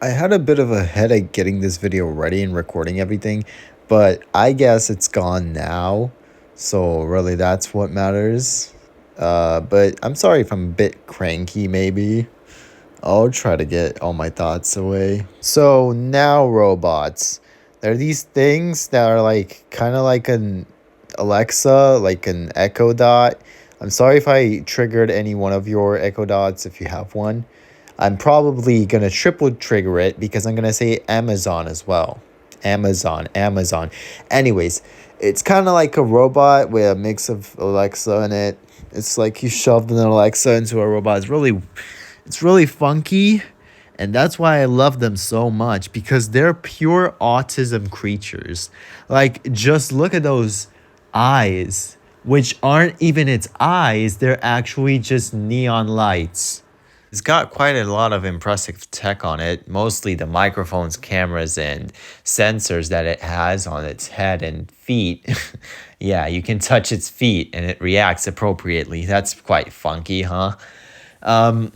I had a bit of a headache getting this video ready and recording everything, but I guess it's gone now. So really that's what matters. But I'm sorry if I'm a bit cranky maybe. I'll try to get all my thoughts away. So now robots. They're these things that are like kind of like an Alexa, like an Echo Dot. I'm sorry if I triggered any one of your Echo Dots if you have one. I'm probably gonna triple trigger it because I'm gonna say Amazon as well. Amazon. Anyways, it's kind of like a robot with a mix of Alexa in it. It's like you shoved an Alexa into a robot. It's really funky, and that's why I love them so much because they're pure autism creatures. Like, just look at those eyes, which aren't even its eyes, they're actually just neon lights. It's got quite a lot of impressive tech on it, mostly the microphones, cameras, and sensors that it has on its head and feet. Yeah, you can touch its feet and it reacts appropriately. That's quite funky, huh? Um,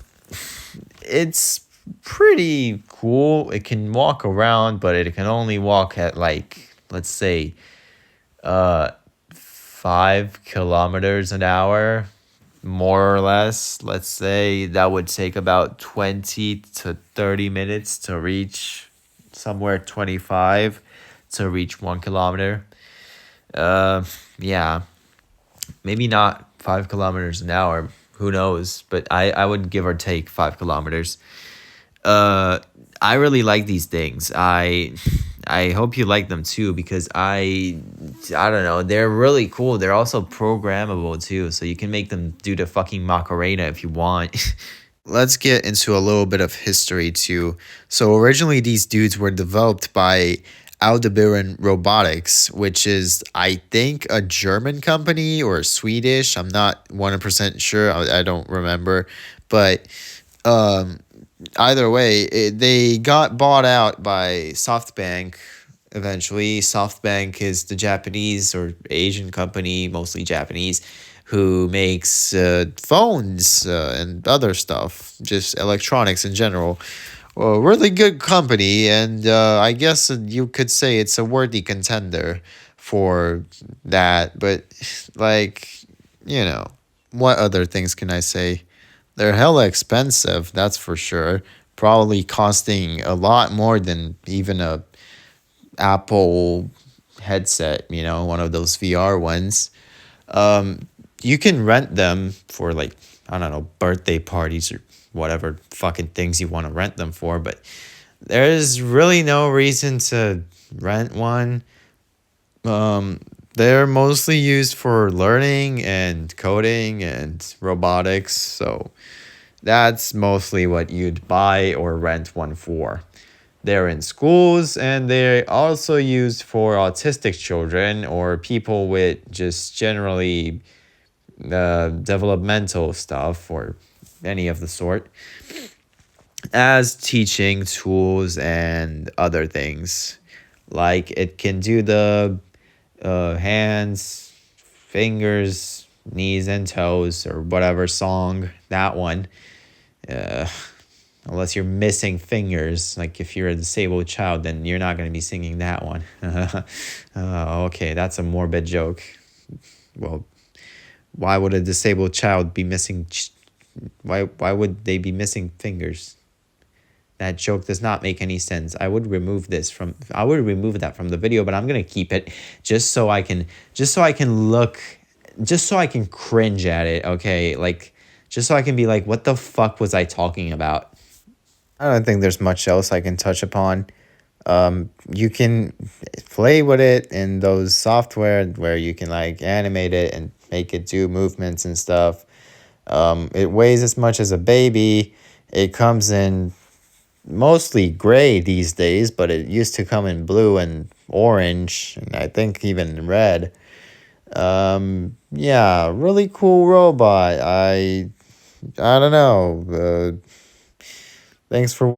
it's pretty cool. It can walk around, but it can only walk at like, let's say, uh 5 kilometers an hour, more or less. Let's say that would take about 20 to 30 minutes to reach somewhere 25 to reach 1 kilometer. Uh, yeah, maybe not 5 kilometers an hour. Who knows? But I would give or take 5 kilometers. Uh, I really like these things. I hope you like them too because I don't know, they're really cool. They're also programmable too, so you can make them do the fucking Macarena if you want. Let's get into a little bit of history too. So originally these dudes were developed by Aldebaran Robotics, which is I think a German company or Swedish. I'm not 100% sure. I don't remember, but um either way, they got bought out by SoftBank eventually. SoftBank is the Japanese or Asian company, mostly Japanese, who makes phones and other stuff, just electronics in general. Well, really good company, and I guess you could say it's a worthy contender for that. But, like, you know, what other things can I say? They're hella expensive, that's for sure. Probably costing a lot more than even a Apple headset, one of those VR ones. You can rent them for like, I don't know, birthday parties or whatever fucking things you want to rent them for, but there's really no reason to rent one. They're mostly used for learning and coding and robotics, so that's mostly what you'd buy or rent one for. They're in schools and they're also used for autistic children or people with just generally developmental stuff or any of the sort as teaching tools and other things. Like it can do the hands, fingers, knees, and toes, or whatever song, that one. Uh, Unless you're missing fingers, like if you're a disabled child, then you're not going to be singing that one. Okay, that's a morbid joke. Well, why would a disabled child be missing? Why would they be missing fingers? That joke does not make any sense. I would remove that from the video, but I'm gonna keep it just so I can cringe at it. Okay, like just so I can be like, what the fuck was I talking about? I don't think there's much else I can touch upon. You can play with it in those software where you can like animate it and make it do movements and stuff. It weighs as much as a baby. It comes in mostly gray these days, but it used to come in blue and orange, and I think even red. Yeah, really cool robot. I don't know. Thanks for